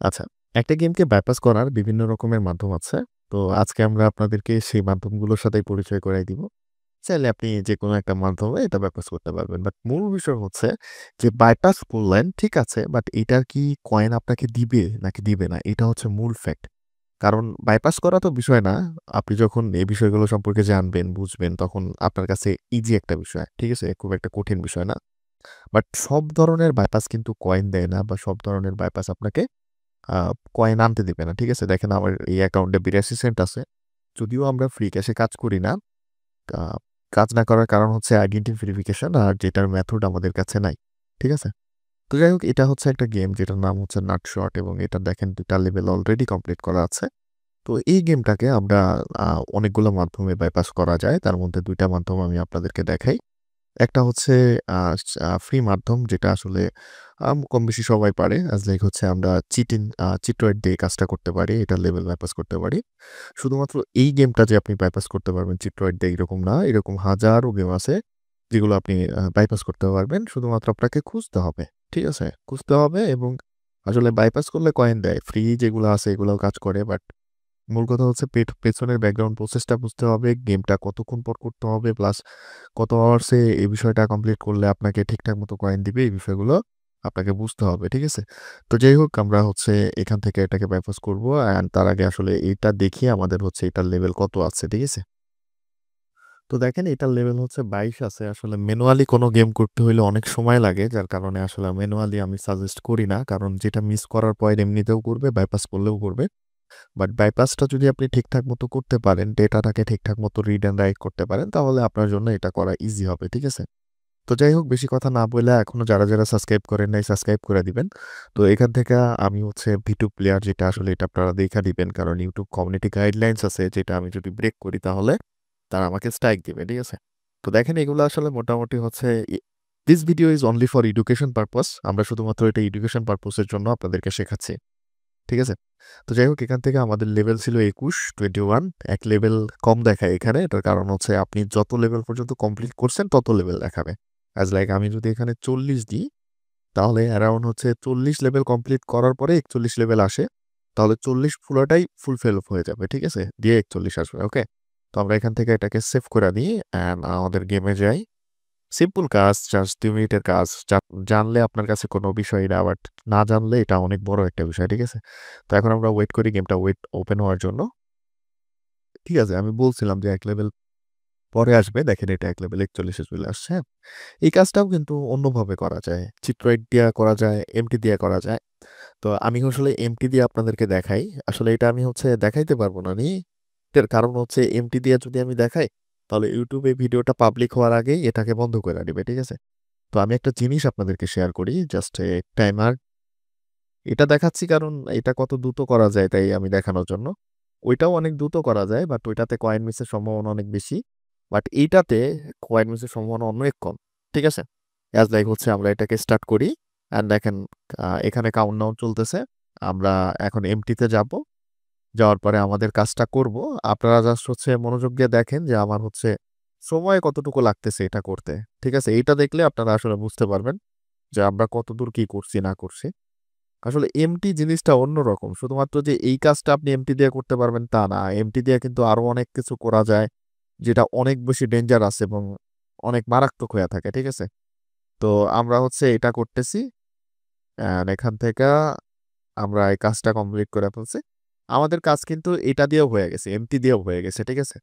আচ্ছা, একটা গেমকে বাইপাস করার বিভিন্ন রকমের মাধ্যম আছে। তো আজকে আমরা আপনাদেরকে সেই মাধ্যমগুলোর সাথেই পরিচয় করাই দিব। চাইলে আপনি যেকোনো একটা মাধ্যমে এটা বাইপাস করতে পারবেন। বাট মূল বিষয় হচ্ছে যে বাইপাস করলেন ঠিক আছে, বাট এটার কি কয়েন আপনাকে দিবে নাকি দিবে না? এটা হচ্ছে মূল ফ্যাক্ট। কারণ বাইপাস করা তো বিষয় না। আপনি যখন এই বিষয়গুলো সম্পর্কে জানবেন, বুঝবেন তখন আপনার কাছে ইজি একটা বিষয়। ঠিক আছে? খুব একটা কঠিন বিষয় না। বাট সব ধরনের বাইপাস কিন্তু কয়েন দেয় না বা সব ধরনের বাইপাস আপনাকে আ কয়েন আনতে দিবে না। ঠিক আছে? দেখেন আমার এই অ্যাকাউন্টে ৮২ সেন্ট আছে। যদিও আমরা ফ্রি ক্যাশে কাজ করি না। আ কাজ না করার কারণ হচ্ছে আইডেন্টি ভেরিফিকেশন আর যেটার মেথড আমাদের কাছে নাই। ঠিক আছে? তো যাই হোক এটা হচ্ছে একটা গেম যেটার নাম হচ্ছে নাটশট এবং এটা দেখেন ২ টা লেভেল অলরেডি কমপ্লিট করা আছে। তো এই গেমটাকে আমরা আ অনেকগুলো মাধ্যমে বাইপাস করা যায়। তার মধ্যে ২ টা মাধ্যম আমি আপনাদেরকে দেখাই। একটা হচ্ছে আ ফ্রি মাধ্যম যেটা আসলে কমবেশি সবাই পারে। অ্যাজ লাইক হচ্ছে আমরা চিটওয়েট দিয়ে কাজটা করতে পারি। এটার লেভেল বাইপাস করতে পারি। শুধুমাত্র এই গেমটা যে আপনি বাইপাস করতে পারবেন চিটওয়েট দিয়ে এরকম না। এরকম হাজারো গেম আছে যেগুলো আপনি বাইপাস করতে পারবেন। শুধুমাত্র আপনাকে খুঁজতে হবে। ঠিক আছে? খুঁজতে হবে এবং আসলে বাইপাস করলে কয়েন দেয়। ফ্রি যেগুলো আছে এগুলাও কাজ করে বাট মূল কথা হচ্ছে পেছনের ব্যাকগ্রাউন্ড প্রসেসটা বুঝতে হবে, গেমটা কতক্ষণ পর করতে হবে, প্লাস কত আওয়ার্সে এই বিষয়টা কমপ্লিট করলে আপনাকে ঠিকঠাক মতো কয়েন দিবে, এই বিষয়গুলো আপনাকে বুঝতে হবে। ঠিক আছে? তো যাই হোক আমরা হচ্ছে এখান থেকে এটাকে বাইপাস করব। অ্যান্ড তার আগে আসলে এটা দেখি আমাদের হচ্ছে এটার লেভেল কত আছে। ঠিক আছে? তো দেখেন এটার লেভেল হচ্ছে ২২ আছে। আসলে ম্যানুয়ালি কোনো গেম করতে হইলে অনেক সময় লাগে। যার কারণে আসলে ম্যানুয়ালি আমি সাজেস্ট করি না। কারণ যেটা মিস করার পয়েন্ট এমনিতেও করবে, বাইপাস করলেও করবে। বাট বাইপাসটা যদি আপনি ঠিকঠাক মতো করতে পারেন, ডেটাটাকে ঠিকঠাক মতো রিড অ্যান্ড রাইট করতে পারেন, তাহলে আপনার জন্য এটা করা ইজি হবে। ঠিক আছে? তো যাই হোক বেশি কথা না বলে এখনো যারা সাবস্ক্রাইব করেন নাই সাবস্ক্রাইব করে দিবেন। তো এখান থেকে আমি হচ্ছে V2 প্লেয়ার যেটা আসলে এটা আপনারা দেইখা দিবেন। কারণ YouTube কমিউনিটি গাইডলাইনস আছে যেটা আমি যদি ব্রেক করি তাহলে তারা আমাকে স্ট্রাইক দিবে। ঠিক আছে? তো দেখেন এগুলো আসলে মোটামুটি হচ্ছে this video is only for education purpose. আমরা শুধুমাত্র এটা এডুকেশন পারপস এর জন্য আপনাদেরকে শেখাচ্ছি। ঠিক আছে? তো যাই হোক এখান থেকে আমাদের লেভেল ছিল ২১, 21 এক লেভেল কম দেখায় এখানে। এটার কারণ হচ্ছে আপনি যত লেভেল পর্যন্ত কমপ্লিট করছেন তত লেভেল দেখাবে। অ্যাজ লাইক আমি যদি এখানে ৪০ দিই তাহলে অ্যারাউন্ড হচ্ছে ৪০ লেভেল কমপ্লিট করার পরে ৪১ লেভেল আসে। তাহলে ৪০ পুরাটাই ফুলফিল হয়ে যাবে। ঠিক আছে? দিয়ে ৪১ আসবে। ওকে? তো আমরা এখান থেকে এটাকে সেভ করে নিই অ্যান্ড আমাদের গেমে যাই। সিম্পল কাজ, জাস্ট ২ মিনিটের কাজ। জানলে আপনার কাছে কোনো বিষয়ই না। বাট না জানলে এটা অনেক বড় একটা বিষয়। ঠিক আছে? তো এখন আমরা ওয়েট করি গেমটা ওপেন হওয়ার জন্য। ঠিক আছে? আমি বলছিলাম যে ১ লেভেল পরে আসবে। দেখেন এটা ১ লেভেল ৪১ এ চলে আসছে। হ্যাঁ? এই কাজটাও কিন্তু অন্যভাবে করা যায়। চিট্রয়েড দিয়া করা যায়, এমটি দিয়া করা যায়। তো আমি আসলে এমটি দিয়ে আপনাদেরকে দেখাই। আসলে এটা আমি হচ্ছে দেখাইতে পারব না এটার কারণ হচ্ছে এমটি দিয়ে যদি আমি দেখাই, তাহলে YouTube এ ভিডিওটা পাবলিক হওয়ার আগেই এটাকে বন্ধ করে দিবে। ঠিক আছে? তো আমি একটা জিনিস আপনাদেরকে শেয়ার করি। Just timer. এটা দেখাচ্ছি কারণ এটা কত দ্রুত করা যায় তাই আমি দেখানোর জন্য। ওইটাও অনেক দ্রুত করা যায় বাট ওইটাতে কয়েন মিসের সম্ভাবনা অনেক বেশি। বাট এইটাতে কয়েন মিসের সম্ভাবনা অনেক কম। ঠিক আছে? অ্যাজ লাইক হচ্ছে আমরা এটাকে স্টার্ট করি। অ্যান্ড দেখেন এখানে কাউন্টডাউন চলতেছে। আমরা এখন এমটিতে যাব। যাওয়ার পরে আমাদের কাজটা করব। আপনারা জাস্ট হচ্ছে মনোযোগ দিয়ে দেখেন যে আমার হচ্ছে সময় কতটুকু লাগতেছে এটা করতে। ঠিক আছে? এইটা দেখলে আপনারা আসলে বুঝতে পারবেন যে আমরা কতদূর কি করছি না করছি। আসলে এমটি জিনিসটা অন্যরকম। শুধুমাত্র যে এই কাজটা আপনি এমটি দিয়ে করতে পারবেন তা না। এমটি দিয়ে কিন্তু আরো অনেক কিছু করা যায় যেটা অনেক বেশি ডেঞ্জারাস এবং অনেক মারাত্মক হয়ে থাকে। ঠিক আছে? তো আমরা হচ্ছে এটা করতেছি। অ্যান্ড এখান থেকে আমরা এই কাজটা কমপ্লিট করে ফেলছি। আমাদের কাজ কিন্তু এটা দিয়েও হয়ে গেছে। এমটি দিয়েও হয়ে গেছে। ঠিক আছে?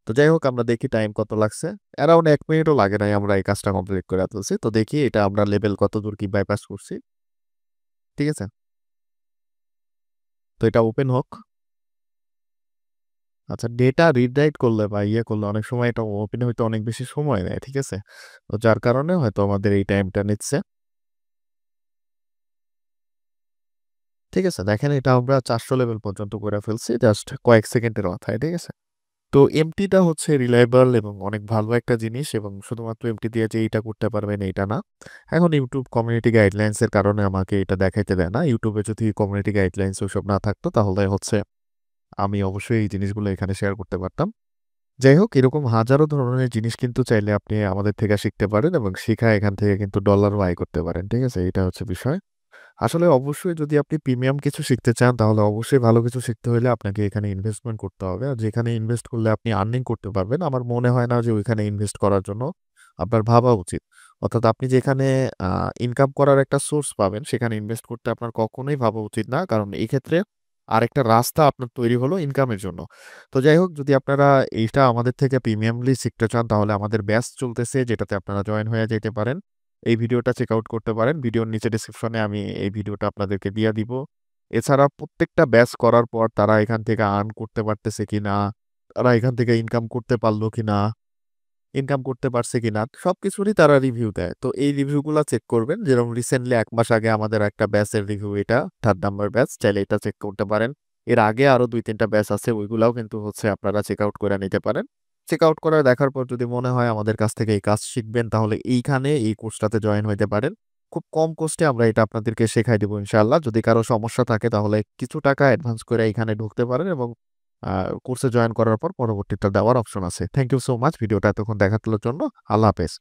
তো যাই হোক আমরা দেখি টাইম কত লাগছে। অ্যারাউন্ড ১ মিনিটও লাগে নাই আমরা এই কাজটা কমপ্লিট করে ফেলছি। তো দেখি এটা আমরা লেভেল কতদূর কি বাইপাস করছি। ঠিক আছে? তো এটা ওপেন হোক। আচ্ছা ডেটা রিড রাইট করলে বা ইয়ে করলে অনেক সময় এটা ওপেন হইতে অনেক বেশি সময় নেয়। ঠিক আছে? তো যার কারণে হয়তো আমাদের এই টাইমটা নিচ্ছে। ঠিক আছে? দেখেন এটা আমরা ৪০০ লেভেল পর্যন্ত করে ফেলছি জাস্ট কয়েক সেকেন্ডের মাথায়। ঠিক আছে? তো এমটিটা হচ্ছে রিলায়েবল এবং অনেক ভালো একটা জিনিস এবং শুধুমাত্র এমটি দিয়ে যে এইটা করতে পারবেন এইটা না। এখন YouTube কমিউনিটি গাইডলাইনস এর কারণে আমাকে এটা দেখাইতে দেয় না। YouTube এ যদি কমিউনিটি গাইডলাইনস ওইসব না থাকতো তাহলে হচ্ছে আমি অবশ্যই এই জিনিসগুলো এখানে শেয়ার করতে পারতাম। যাই হোক এরকম হাজারো ধরনের জিনিস কিন্তু চাইলে আপনি আমাদের থেকে শিখতে পারেন এবং শিখা এখান থেকে কিন্তু ডলারও আয় করতে পারেন। ঠিক আছে? এটা হচ্ছে বিষয়। আসলে অবশ্যই যদি আপনি প্রিমিয়াম কিছু শিখতে চান, তাহলে অবশ্যই ভালো কিছু শিখতে হইলে আপনাকে এখানে ইনভেস্টমেন্ট করতে হবে। আর যেখানে ইনভেস্ট করলে আপনি আর্নিং করতে পারবেন, আমার মনে হয় না যে ওইখানে ইনভেস্ট করার জন্য আপনার ভাবা উচিত। অর্থাৎ আপনি যেখানে আ ইনকাম করার একটা সোর্স পাবেন, সেখানে ইনভেস্ট করতে আপনার কখনোই ভাবা উচিত না। কারণ এই ক্ষেত্রে আরেকটা রাস্তা আপনার তৈরি হলো ইনকামের জন্য। তো যাই হোক, যদি আপনারা এইটা আমাদের থেকে প্রিমিয়ামলি শিখতে চান, তাহলে আমাদের ব্যাচ চলতেছে, যেটাতে আপনারা জয়েন হয়ে যেতে পারেন। এই ভিডিওটা চেক আউট করতে পারেন। ভিডিওর নিচে ডেসক্রিপশনে আমি এই ভিডিওটা আপনাদেরকে দিয়া দিব। এছাড়া প্রত্যেকটা ব্যাচ করার পর তারা এখান থেকে আর্ন করতে পারতেছে কিনা, তারা এখান থেকে ইনকাম করতে পারল কিনা, ইনকাম করতে পারছে কিনা, সবকিছুরই তারা রিভিউ দেয়। তো এই রিভিউগুলা চেক করবেন। যেরকম রিসেন্টলি ১ মাস আগে আমাদের একটা ব্যাচের রিভিউ এটা 3rd নাম্বার ব্যাচ। চাইলে এটা চেক করতে পারেন। এর আগে আরো ২-৩ টা ব্যাচ আছে, ওইগুলাও কিন্তু হচ্ছে আপনারা চেক আউট করে নিতে পারেন। চেক আউট করে দেখার পর যদি মনে হয় আমাদের কাছ থেকে এই কাজ শিখবেন, তাহলে এইখানে এই কোর্সটাতে জয়েন হইতে পারেন। খুব কম কস্টে আমরা এটা আপনাদেরকে শেখাই দিব ইনশাআল্লাহ। যদি কারো সমস্যা থাকে, তাহলে কিছু টাকা অ্যাডভান্স করে এখানে ঢুকতে পারেন এবং আ কোর্সে জয়েন করার পর পরবর্তীটা দেওয়ার অপশন আছে। থ্যাংক ইউ সো মাচ ভিডিওটা এতক্ষণ দেখার জন্য। আল্লাহ হাফেজ।